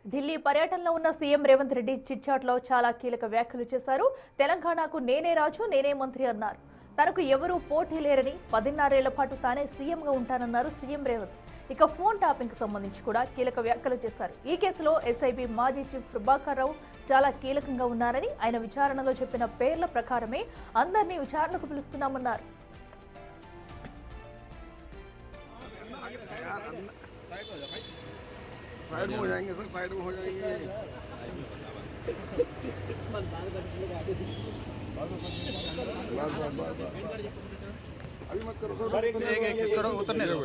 ఢిల్లీ పర్యటనలో ఉన్న సీఎం రేవంత్ రెడ్డి చిట్చాట్లో చాలా కీలక వ్యాఖ్యలు చేశారు. తెలంగాణకు నేనే రాజు, నేనే మంత్రి అన్నారు. తనకు ఎవరూ పోటీ లేరని, 10.5 ఏళ్ల పాటు తానే సీఎంగా ఉంటానన్నారు సీఎం రేవంత్. ఇక ఫోన్ ట్యాపింగ్ సంబంధించి కూడా కీలక వ్యాఖ్యలు చేశారు. ఈ కేసులో ఎస్ఐబీ మాజీ చీఫ్ ప్రభాకర్ రావు చాలా కీలకంగా ఉన్నారని, ఆయన విచారణలో చెప్పిన పేర్ల ప్రకారమే అందరినీ విచారణకు పిలుస్తున్నామన్నారు. साइड में हो जाएंगे सर, साइड में हो जाएंगे। अभी मत करो सर, करो उतरने दो।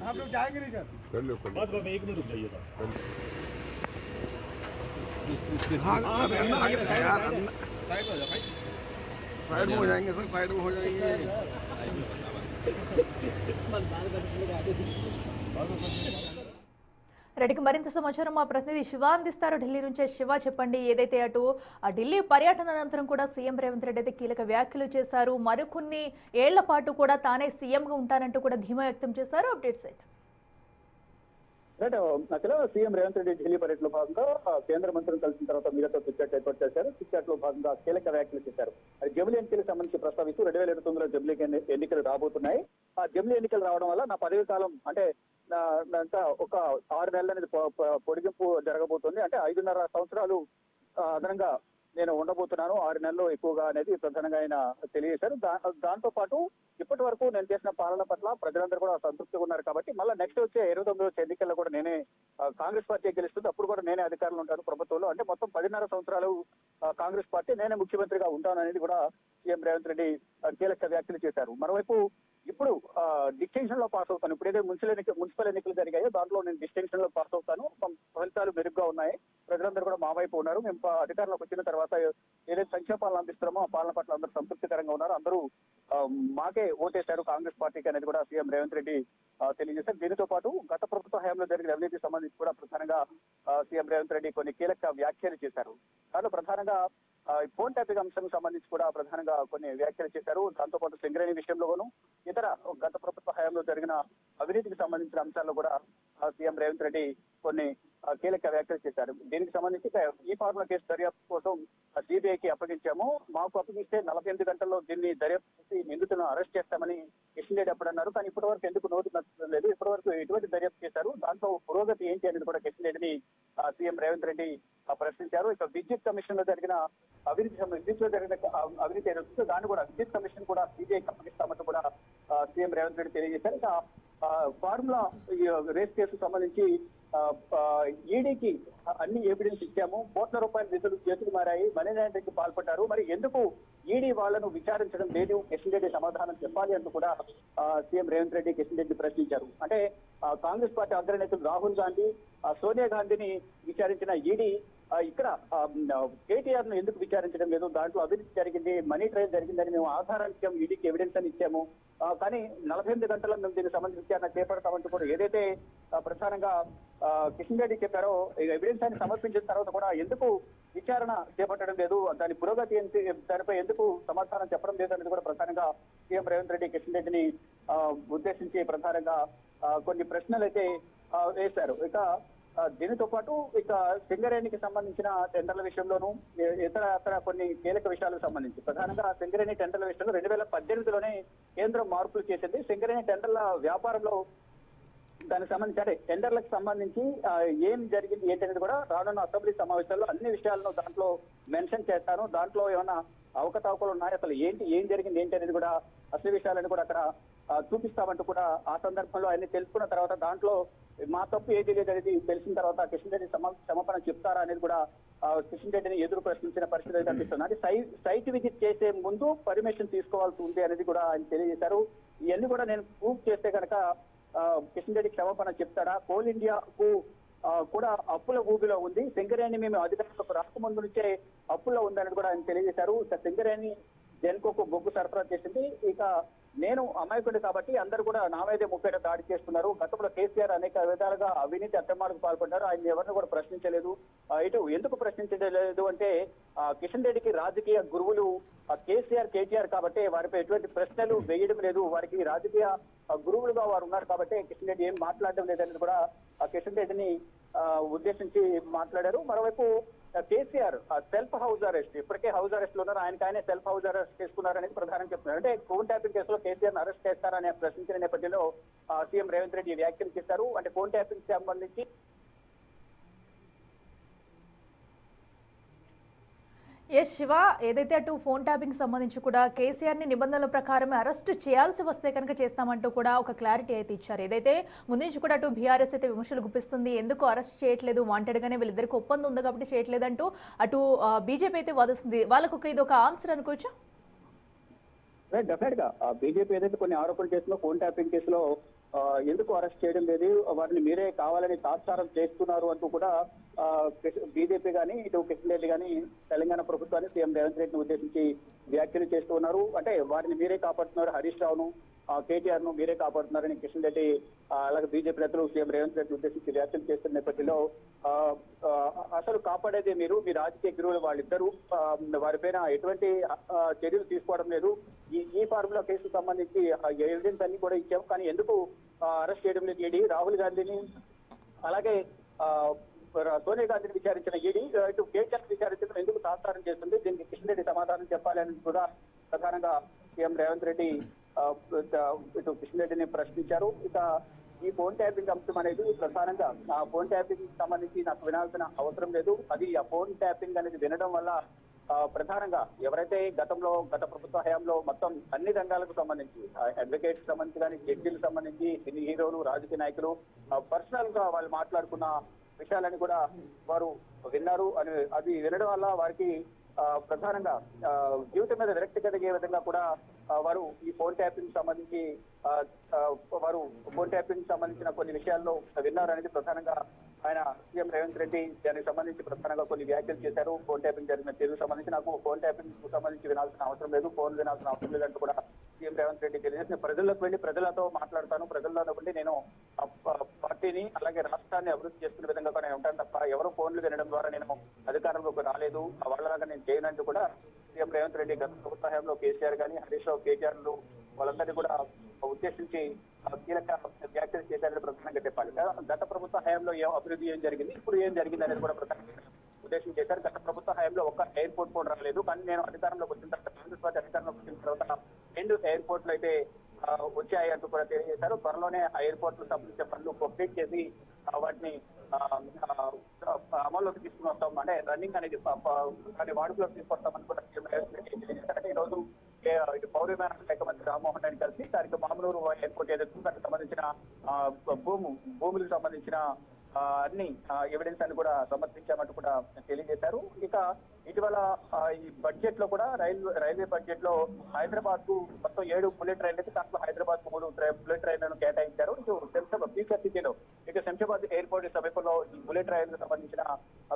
आप लोग जाएंगे नहीं सर? कर लो बस बस एक मिनट रुक जाइए सर। हाँ आगे यार, साइड में हो जाएंगे सर, साइड में हो जाएंगे। రెడ్డికి మరింత సమాచారం మా ప్రతినిధి శివ అందిస్తారు. ఢిల్లీ నుంచే శివ, చెప్పండి. ఏదైతే అటు ఆ ఢిల్లీ పర్యటన అనంతరం కూడా సీఎం రేవంత్ రెడ్డి అయితే కీలక వ్యాఖ్యలు చేశారు. మరికొన్ని ఏళ్ల పాటు కూడా తానే సీఎంగా ఉంటానంటూ కూడా ధీమా వ్యక్తం చేశారు. అప్డేట్స్ ఏంటి? అసలు సీఎం రేవంత్ రెడ్డి ఢిల్లీ పర్యటనలో భాగంగా కేంద్ర మంత్రులను కలిసిన తర్వాత మీడియాతో చిట్చాట్ ఏర్పాటు చేశారు. చిట్చాట్ లో భాగంగా కీలక వ్యాఖ్యలు చేశారు. జమిలీ ఎన్నికలకు సంబంధించి ప్రస్తావిస్తూ 2029లో జమిలీ ఎన్నికలు రాబోతున్నాయి. ఆ జమిలీ ఎన్నికలు రావడం వల్ల నా పదవి కాలం అంటే ఒక 6 నెలలు అనేది పొడిగింపు జరగబోతుంది. అంటే 5.5 సంవత్సరాలు అదనంగా నేను ఉండబోతున్నాను, 6 నెలలు ఎక్కువగా అనేది ప్రధానంగా ఆయన తెలియజేశారు. దాంతో పాటు ఇప్పటి వరకు నేను చేసిన పాలన పట్ల ప్రజలందరూ కూడా సంతృప్తిగా ఉన్నారు కాబట్టి మళ్ళీ నెక్స్ట్ వచ్చే 29 వచ్చే ఎన్నికల్లో కూడా నేనే కాంగ్రెస్ పార్టీ గెలుస్తుంది, అప్పుడు కూడా నేనే అధికారంలో ఉంటాను ప్రభుత్వంలో. అంటే మొత్తం 10.5 సంవత్సరాలు కాంగ్రెస్ పార్టీ నేనే ముఖ్యమంత్రిగా ఉంటాను అనేది కూడా సీఎం రేవంత్ రెడ్డి కీలక వ్యాఖ్యలు చేశారు. మరోవైపు ఇప్పుడు డిస్టింక్షన్ లో పాస్ అవుతాను. ఇప్పుడు ఏదైతే మున్సిపల్ ఎన్నికలు జరిగాయో దాంట్లో నేను డిస్టింక్షన్ లో పాస్ అవుతాను, ఫలితాలు మెరుగ్గా ఉన్నాయి, ప్రజలందరూ కూడా మా వైపు ఉన్నారు, మేము అధికారంలోకి వచ్చిన తర్వాత ఏదైతే సంక్షేమ పాలన అందిస్తున్నామో ఆ పాలన పట్ల అందరూ సంతృప్తికరంగా ఉన్నారు, అందరూ మాకే ఓటేశారు కాంగ్రెస్ పార్టీకి అనేది కూడా సీఎం రేవంత్ రెడ్డి తెలియజేశారు. దీనితో పాటు గత ప్రభుత్వ హయాంలో జరిగిన అవినీతికి సంబంధించి కూడా ప్రధానంగా సీఎం రేవంత్ రెడ్డి కొన్ని కీలక వ్యాఖ్యలు చేశారు. దానిలో ప్రధానంగా ఫోన్ ట్యాపింగ్ అంశం సంబంధించి కూడా ప్రధానంగా కొన్ని వ్యాఖ్యలు చేశారు. దాంతో పాటు సింగరేణి విషయంలోనూ ఇతర గత ప్రభుత్వ హయాంలో జరిగిన అవినీతికి సంబంధించిన అంశాల్లో కూడా సీఎం రేవంత్ రెడ్డి కొన్ని కీలక వ్యాఖ్యలు చేశారు. దీనికి సంబంధించి ఈ ఫార్ములా కేసు దర్యాప్తు కోసం సిబిఐకి అప్పగించాము, మాకు అప్పగిస్తే 48 గంటల్లో దీన్ని దర్యాప్తు చేసి నిందితులను అరెస్ట్ చేస్తామని కిషన్ రెడ్డి అప్పుడు అన్నారు. కానీ ఇప్పటి వరకు ఎందుకు నోటు నచ్చడం లేదు, ఇప్పటి వరకు ఎటువంటి దర్యాప్తు చేశారు, దాంట్లో పురోగతి ఏంటి అనేది కూడా కిషన్ రెడ్డిని సీఎం రేవంత్ రెడ్డి ప్రశ్నించారు. ఇక విద్యుత్ కమిషన్ లో జరిగిన విద్యుత్ లో జరిగిన అవినీతి ఏదైతే దాన్ని కూడా విద్యుత్ కమిషన్ కూడా సిబిఐకి అప్పగిస్తామంటూ కూడా సీఎం రేవంత్ రెడ్డి తెలియజేశారు. ఇక ఫార్ములా రేస్ కేసుకు సంబంధించి ఈడీకి అన్ని ఎవిడెన్స్ ఇచ్చాము, కోట్ల రూపాయల నిధులు చేతులు మారాయి, మనీ లాండరింగ్ పాల్పడ్డారు, మరి ఎందుకు ఈడీ వాళ్లను విచారించడం లేదు, కిషన్ రెడ్డి సమాధానం చెప్పాలి అంటూ కూడా సీఎం రేవంత్ రెడ్డి కిషన్ రెడ్డి ప్రశ్నించారు. అంటే కాంగ్రెస్ పార్టీ అగ్రనేతలు రాహుల్ గాంధీ, సోనియా గాంధీని విచారించిన ఈడీ ఇక్కడ కేటీఆర్ ను ఎందుకు విచారించడం లేదు, దాంట్లో అవినీతి జరిగింది, మనీ ట్రయల్ జరిగిందని మేము ఆధారాలు ఇచ్చాము, ఈడీకి ఎవిడెన్స్ అని ఇచ్చాము, కానీ 48 గంటల్లో మేము దీనికి సంబంధించి విచారణ చేపడతామంటూ కూడా ఏదైతే ప్రధానంగా కిషన్ రెడ్డి చెప్పారో ఎవిడెన్స్ అని సమర్పించిన తర్వాత కూడా ఎందుకు విచారణ చేపట్టడం లేదు, దాని పురోగతి ఏంటి, దానిపై ఎందుకు సమాధానం చెప్పడం లేదు అనేది కూడా ప్రధానంగా సీఎం రేవంత్ రెడ్డి కిషన్ రెడ్డిని ఉద్దేశించి ప్రధానంగా కొన్ని ప్రశ్నలు అయితే వేశారు. ఇక దీనితో పాటు ఇక సింగరేణికి సంబంధించిన టెండర్ల విషయంలోనూ ఇతర కొన్ని కీలక విషయాలకు సంబంధించి ప్రధానంగా సింగరేణి టెండర్ల విషయంలో 2018లోనే కేంద్రం మార్పులు చేసింది. సింగరేణి టెండర్ల వ్యాపారంలో దానికి సంబంధించి అంటే టెండర్లకు సంబంధించి ఏం జరిగింది ఏంటనేది కూడా రానున్న అసెంబ్లీ సమావేశాల్లో అన్ని విషయాలను దాంట్లో మెన్షన్ చేస్తాను, దాంట్లో ఏమైనా అవకతవకలు ఉన్నాయి, అసలు ఏం జరిగింది ఏంటి అనేది కూడా అసలు విషయాలను కూడా అక్కడ చూపిస్తామంటూ కూడా ఆ సందర్భంలో అన్ని తెలుసుకున్న తర్వాత దాంట్లో మా తప్పు ఏది లేదు అనేది తెలిసిన తర్వాత కిషన్ రెడ్డి క్షమాపణ చెప్తారా అనేది కూడా కిషన్ రెడ్డిని ఎదురు ప్రశ్నించిన పరిస్థితి అయితే కనిపిస్తుంది. అంటే సైట్ విజిట్ చేసే ముందు పర్మిషన్ తీసుకోవాల్సి ఉంది అనేది కూడా ఆయన తెలియజేశారు. ఇవన్నీ కూడా నేను ప్రూఫ్ చేస్తే కనుక కిషన్ రెడ్డి క్షమాపణ చెప్తాడా, కోల్ ఇండియాకు కూడా అప్పుల ఊబిలో ఉంది, సింగరేణి మేము అధికారులకు రాకముందు నుంచే అప్పుల్లో ఉందని కూడా ఆయన తెలియజేశారు. సింగరేణి జెన్కోకు బొగ్గు సరఫరా చేసింది, ఇక నేను అమాయకుడు కాబట్టి అందరూ కూడా నా మీదే ముప్పేట దాడి చేస్తున్నారు, గతంలో కేసీఆర్ అనేక విధాలుగా అవినీతి అక్రమాలకు పాల్పడ్డారు, ఆయన ఎవరిని కూడా ప్రశ్నించలేదు. ఇటు ఎందుకు ప్రశ్నించలేదు అంటే కిషన్ రెడ్డికి రాజకీయ గురువులు కేటీఆర్ కాబట్టి వారిపై ఎటువంటి ప్రశ్నలు వేయడం లేదు, వారికి రాజకీయ గురువులుగా వారు ఉన్నారు కాబట్టి కిషన్ రెడ్డి ఏం మాట్లాడడం లేదనేది కూడా కిషన్ రెడ్డిని ఉద్దేశించి మాట్లాడారు. మరోవైపు కేసీఆర్ సెల్ఫ్ హౌస్ అరెస్ట్, ఇప్పటికే హౌస్ అరెస్ట్ లో ఉన్నారు, ఆయనకు సెల్ఫ్ హౌస్ అరెస్ట్ చేసుకున్నారనేది ప్రధానంగా చెప్తున్నారు. అంటే ఫోన్ ట్యాపింగ్ కేసులో కేసీఆర్ అరెస్ట్ చేస్తారనే ప్రశ్నించిన నేపథ్యంలో సీఎం రేవంత్ రెడ్డి వ్యాఖ్యలు చేశారు. అంటే ఫోన్ ట్యాపింగ్ సంబంధించి ఎస్ శివ, ఏదైతే అటు ఫోన్ ట్యాపింగ్ సంబంధించి కూడా కేసీఆర్ని నిబంధనల ప్రకారం అరెస్ట్ చేయాల్సి వస్తే కనుక చేస్తామంటూ కూడా ఒక క్లారిటీ అయితే ఇచ్చారు. ఏదైతే ముందు నుంచి కూడా అటు బీఆర్ఎస్ అయితే విమర్శలు గుప్పిస్తుంది, ఎందుకు అరెస్ట్ చేయట్లేదు, వాంటెడ్గానే వీళ్ళిద్దరికి ఒప్పందం ఉంది కాబట్టి చేయట్లేదంటూ అటు బీజేపీ అయితే వాదిస్తుంది. వాళ్ళకు ఇది ఒక ఆన్సర్ అనుకోవచ్చా? డెఫినెట్ గా బీజేపీ ఏదైతే కొన్ని ఆరోపణలు చేస్తుందో ఫోన్ ట్యాపింగ్ కేసులో ఎందుకు అరెస్ట్ చేయడం లేదు, వారిని మీరే కావాలని తాత్సారం చేస్తున్నారు అంటూ కూడా బీజేపీ కానీ ఇటు కిషన్ రెడ్డి కానీ తెలంగాణ ప్రభుత్వాన్ని సీఎం రేవంత్ రెడ్డిని ఉద్దేశించి వ్యాఖ్యలు చేస్తూ ఉన్నారు. అంటే వారిని మీరే కాపాడుతున్నారు, హరీష్ రావును కేటీఆర్ ను మీరే కాపాడుతున్నారని కిషన్ రెడ్డి అలాగే బీజేపీ నేతలు సీఎం రేవంత్ రెడ్డి ఉద్దేశించి వ్యాఖ్యలు చేస్తున్న నేపథ్యంలో అసలు కాపాడేది మీరు, మీ రాజకీయ గురువులు వాళ్ళిద్దరూ వారిపైన ఎటువంటి చర్యలు తీసుకోవడం లేదు. ఈ ఫార్ములా కేసుకు సంబంధించి ఎవిడెన్స్ అన్ని కూడా ఇచ్చాము, కానీ ఎందుకు అరెస్ట్ చేయడం లేదు ఈడీ? రాహుల్ గాంధీని అలాగే సోనియా గాంధీని విచారించిన ఈడీ ఇటు కేసీఆర్ విచారించడం ఎందుకు తాత్సారం చేస్తుంది? దీనికి కిషన్ రెడ్డి సమాధానం చెప్పాలని కూడా ప్రధానంగా సీఎం రేవంత్ రెడ్డి ఇటు కిషన్ రెడ్డిని ప్రశ్నించారు. ఇక ఈ ఫోన్ ట్యాపింగ్ అంశం అనేది ప్రధానంగా ఆ ఫోన్ ట్యాపింగ్ సంబంధించి నాకు వినాల్సిన అవసరం లేదు. అది ఆ ఫోన్ ట్యాపింగ్ అనేది వినడం వల్ల ప్రధానంగా ఎవరైతే గత ప్రభుత్వ హయాంలో మొత్తం అన్ని రంగాలకు సంబంధించి అడ్వకేట్స్ సంబంధించి కానీ జడ్జీలకు సంబంధించి సినీ హీరోలు రాజకీయ నాయకులు పర్సనల్ గా వాళ్ళు మాట్లాడుకున్న విషయాలని కూడా వారు విన్నారు అని, అది వినడం వల్ల వారికి ప్రధానంగా జీవితం మీద విరక్తి కలిగే విధంగా కూడా వారు ఈ ఫోన్ ట్యాపింగ్ సంబంధించి సంబంధించిన కొన్ని విషయాల్లో విన్నారు అనేది ప్రధానంగా ఆయన సీఎం రేవంత్ రెడ్డి దానికి సంబంధించి ప్రధానంగా కొన్ని వ్యాఖ్యలు చేశారు. ఫోన్ ట్యాపింగ్ జరిగిన తీరుకు సంబంధించి నాకు ఫోన్ ట్యాపింగ్ సంబంధించి వినాల్సిన అవసరం లేదు, ఫోన్ వినాల్సిన అవసరం లేదంటూ కూడా సీఎం రేవంత్ రెడ్డి తెలియజేసిన ప్రజల్లోకి వెళ్ళి ప్రజలతో మాట్లాడతాను, ప్రజల్లో వెళ్ళి నేను పార్టీని అలాగే రాష్ట్రాన్ని అభివృద్ధి చేసుకునే విధంగా నేను ఉంటాను తప్ప ఎవరు ఫోన్లు వినడం ద్వారా నేను అధికారంలోకి రాలేదు, వాళ్ళలాగా నేను చేయనంటూ కూడా సీఎం రేవంత్ రెడ్డి గత ప్రభుత్వ హయాంలో కేసీఆర్ కానీ హరీష్ రావు కేటీఆర్లు వాళ్ళందరినీ కూడా ఉద్దేశించి కీలక వ్యాఖ్యలు చేశారని ప్రధానంగా చెప్పాలి. గత ప్రభుత్వ హయాంలో అభివృద్ధి ఏం జరిగింది, ఇప్పుడు ఏం జరిగింది అనేది కూడా ప్రధానంగా ఉద్దేశం చేశారు. గత ప్రభుత్వ హయాంలో ఒక్క ఎయిర్పోర్ట్ కూడా రాలేదు, కానీ నేను అధికారంలోకి వచ్చిన తర్వాత కాంగ్రెస్ పార్టీ అధికారంలోకి వచ్చిన తర్వాత 2 ఎయిర్పోర్ట్లు అయితే వచ్చాయి అంటూ కూడా తెలియజేశారు. త్వరలోనే ఆ ఎయిర్పోర్ట్లకు సంబంధించిన పనులు కంప్లీట్ చేసి వాటిని అమల్లోకి తీసుకుని వస్తాం, అంటే రన్నింగ్ అనేది వాడుకలోకి తీసుకొస్తామని కూడా తెలియజేశారు. ఈ రోజు ఇటు పౌర విమానయాన శాఖ మంత్రి రామ్మోహన్ రెడ్డి కలిసి దానికి మామూలు ఎయిర్పోర్ట్ ఏదైతే దానికి సంబంధించిన భూములకు సంబంధించిన అన్ని ఎవిడెన్స్ అని కూడా సమర్పించామంటూ కూడా తెలియజేశారు. ఇక ఇటీవల ఈ బడ్జెట్ లో కూడా రైల్వే బడ్జెట్ లో హైదరాబాద్ కు మొత్తం 7 బుల్లెట్ ట్రైన్లు అయితే దాంట్లో హైదరాబాద్ కు 3 బుల్లెట్ ట్రైన్లను కేటాయించారు. ఇటు శంషాబాద్ ఎయిర్పోర్ట్ సమీపంలో ఈ బుల్లెట్ ట్రైన్ సంబంధించిన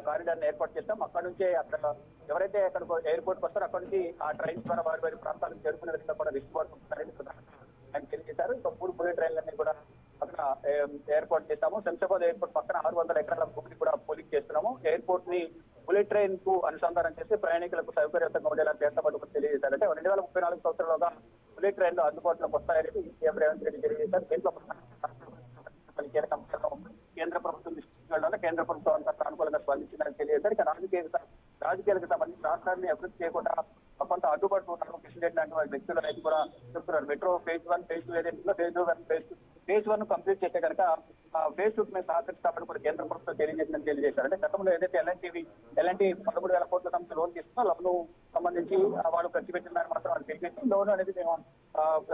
కారిడార్ ఏర్పాటు చేస్తాం. అక్కడ నుంచే అక్కడ ఎవరైతే అక్కడ ఎయిర్పోర్ట్ కు వస్తారో అక్కడ నుంచి ఆ ట్రైన్ ద్వారా వారి ప్రాంతాలకు చేరుకునే విధంగా కూడా వెసులుబాటు ఉంటుందని ఆయన తెలియజేశారు. ఇంకా 3 బుల్లెట్ ట్రైన్లన్నీ కూడా అక్కడ ఏర్పాటు చేస్తాము. శంషాబాద్ ఎయిర్పోర్ట్ పక్కన 600 ఎకరాల భూమిని కూడా పోలింగ్ చేస్తున్నాము. ఎయిర్పోర్ట్ ని బుల్లెట్ ట్రైన్ కు అనుసంధానం చేసి ప్రయాణికులకు సౌకర్యవంతంగా ఉండేలా చేస్తామని కూడా తెలియజేశారంటే 2034 సంవత్సరంలోగా బుల్లెట్ ట్రైన్లు అందుబాటులోకి వస్తాయని సీఎం రేవంత్ రెడ్డి తెలియజేశారు. దీంట్లో కీలక అంశాలను కేంద్ర ప్రభుత్వం దృష్టి కేంద్ర ప్రభుత్వం అంతా అనుకూలంగా స్పందించిందని తెలియజేశారు. ఇక రాజకీయాలకు సంబంధించి రాష్ట్రాన్ని అభివృద్ధి చేయకుండా కొంత అడ్డుపడుతూ ఉన్నారు కిషన్ రెడ్డి లాంటి వారి వ్యక్తులు అనేది కూడా చెప్తున్నారు. మెట్రో ఫేజ్ 1 ఫేజ్ 2 ఏదైతే ఫేజ్ 1 కంప్లీట్ చేస్తే కనుక ఫేజ్ 2 మీద సహకరిస్తామని కూడా కేంద్ర ప్రభుత్వం తెలియజేశారు. అంటే గతంలో ఏదైతే ఎలాంటి 13,000 కోట్ల సంస్థ లోన్ తీసుకున్నా లోన్ సంబంధించి వాళ్ళు ఖర్చు పెట్టిన దాన్ని మాత్రం వాళ్ళు తెలియజేసి లోన్ అనేది మేము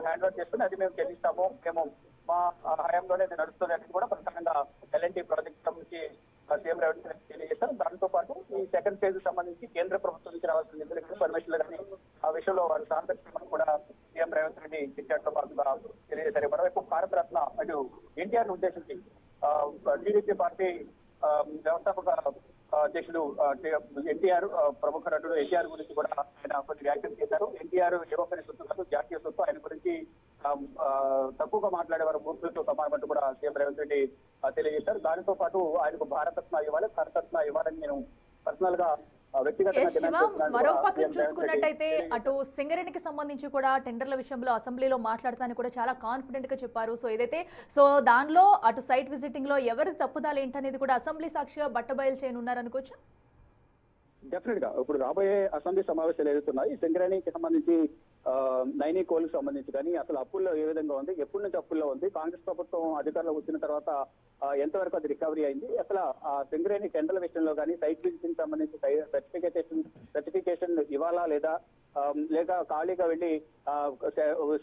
హ్యాండ్ ఓవర్ చేసుకుని అది మేము చెల్లిస్తాము, మేము మా హయాంలోనే నడుస్తుంది అనేది కూడా ప్రధానంగా ఎల్ఎన్టీ ప్రాజెక్ట్ సంబంధించి సీఎం రేవంత్ రెడ్డి తెలియజేశారు. దాంతో పాటు ఈ సెకండ్ ఫేజ్ సంబంధించి కేంద్ర ప్రభుత్వం నుంచి రావాల్సిన నిధులు కానీ పర్మిషన్లు కానీ ఆ విషయంలో వారు సహకరిస్తామని కూడా సీఎం రేవంత్ రెడ్డి చిట్చాట్లో భాగంగా తెలియజేశారు. మరోవైపు భారతరత్న అటు ఎన్టీఆర్ ఉద్దేశించి టీడీపీ పార్టీ వ్యవస్థాపక అధ్యక్షుడు ఎన్టీఆర్ ప్రముఖ నటుడు ఎన్టీఆర్ గురించి కూడా ఆయన కొన్ని వ్యాఖ్యలు చేశారు. ఎన్టీఆర్ యువకుని సొత్తు కాదు, జాతీయ సొత్తు, ఆయన గురించి తక్కువగా మాట్లాడేవారు మూర్ఖులతో సమానమంటూ కూడా సీఎం రేవంత్ రెడ్డి తెలియజేశారు. దానితో పాటు ఆయనకు భారతరత్న ఇవ్వాలని నేను పర్సనల్ గా వ్యక్తిగతంగా ఎస్ శివ, డిమాండ్ చేస్తున్నారని మరో కూడా పక్కన సీఎం రేవంత్ రెడ్డి చూసుకున్నట్టయితే తెలియజేశారు. అటు సింగరేణికి సంబంధించి కూడా టెండర్ల విషయంలో అసెంబ్లీలో మాట్లాడతానని కూడా చాలా కాన్ఫిడెంట్ గా చెప్పారు. సో దానిలో అటు సైట్ విజిటింగ్ లో ఎవరి తప్పుదాలు ఏంటనేది కూడా అసెంబ్లీ సాక్షిగా బట్టబయలు చేయనున్నారనుకోవచ్చు. డెఫినెట్ గా ఇప్పుడు రాబోయే అసెంబ్లీ సమావేశాలు ఏదైతున్నాయి సింగరేణికి సంబంధించి నైనీ కోల్కి సంబంధించి కానీ అసలు అప్పుల్లో ఏ విధంగా ఉంది, ఎప్పటి నుంచి అప్పుల్లో ఉంది, కాంగ్రెస్ ప్రభుత్వం అధికారంలోకి వచ్చిన తర్వాత ఎంతవరకు అది రికవరీ అయింది, అసలు ఆ సింగరేణి టెండర్ల విషయంలో కానీ సైట్ విజిటింగ్ సంబంధించి సర్టిఫికేషన్ ఇవ్వాలా లేదా లేక ఖాళీగా వెళ్ళి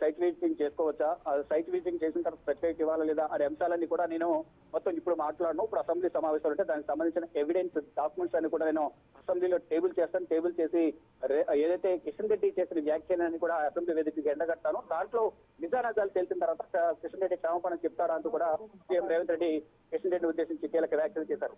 సైట్ విజిటింగ్ చేసుకోవచ్చా, సైట్ విజిటింగ్ చేసిన తర్వాత సర్టిఫికేట్ ఇవ్వాలా లేదా అనే అంశాలన్నీ కూడా నేను మొత్తం ఇప్పుడు మాట్లాడను. ఇప్పుడు అసెంబ్లీ సమావేశాలు అంటే దానికి సంబంధించిన ఎవిడెన్స్ డాక్యుమెంట్స్ అన్ని కూడా నేను అసెంబ్లీలో టేబుల్ చేసి ఏదైతే కిషన్ రెడ్డి చేసిన వ్యాఖ్యానాన్ని కూడా అసెంబ్లీ వేదికగా ఎండగట్టాను. దాంట్లో నిజానిజాలు తెలిసిన తర్వాత కిషన్ రెడ్డి క్షమాపణ చెప్తారా అంటూ కూడా సీఎం రేవంత్ రెడ్డి కిషన్ రెడ్డి ఉద్దేశించి కీలక వ్యాఖ్యలు చేశారు.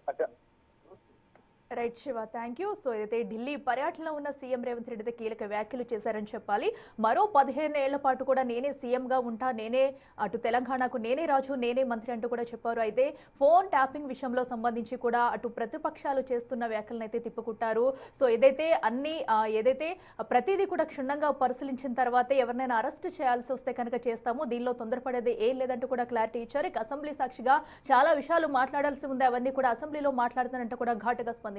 Right Shiva, thank you. So ఏదైతే ఢిల్లీ పర్యటనలో ఉన్న సీఎం రేవంత్ రెడ్డి కీలక వ్యాఖ్యలు చేశారని చెప్పాలి. మరో 15 ఏళ్ల పాటు కూడా నేనే సీఎంగా ఉంటా, నేనే అటు తెలంగాణకు నేనే రాజు, నేనే మంత్రి అంటూ కూడా చెప్పారు. అయితే ఫోన్ ట్యాపింగ్ విషయంలో సంబంధించి కూడా అటు ప్రతిపక్షాలు చేస్తున్న వ్యాఖ్యలను అయితే తిప్పుకుంటారు. సో ఏదైతే ప్రతిదీ కూడా క్షుణ్ణంగా పరిశీలించిన తర్వాతే ఎవరినైనా అరెస్ట్ చేయాల్సి వస్తే కనుక చేస్తాము, దీనిలో తొందరపడేది ఏం లేదంటూ కూడా క్లారిటీ ఇచ్చారు. ఇక అసెంబ్లీ సాక్షిగా చాలా విషయాలు మాట్లాడాల్సి ఉంది, అవన్నీ కూడా అసెంబ్లీలో మాట్లాడుతానంటూ కూడా ఘాటుగా స్పందించారు.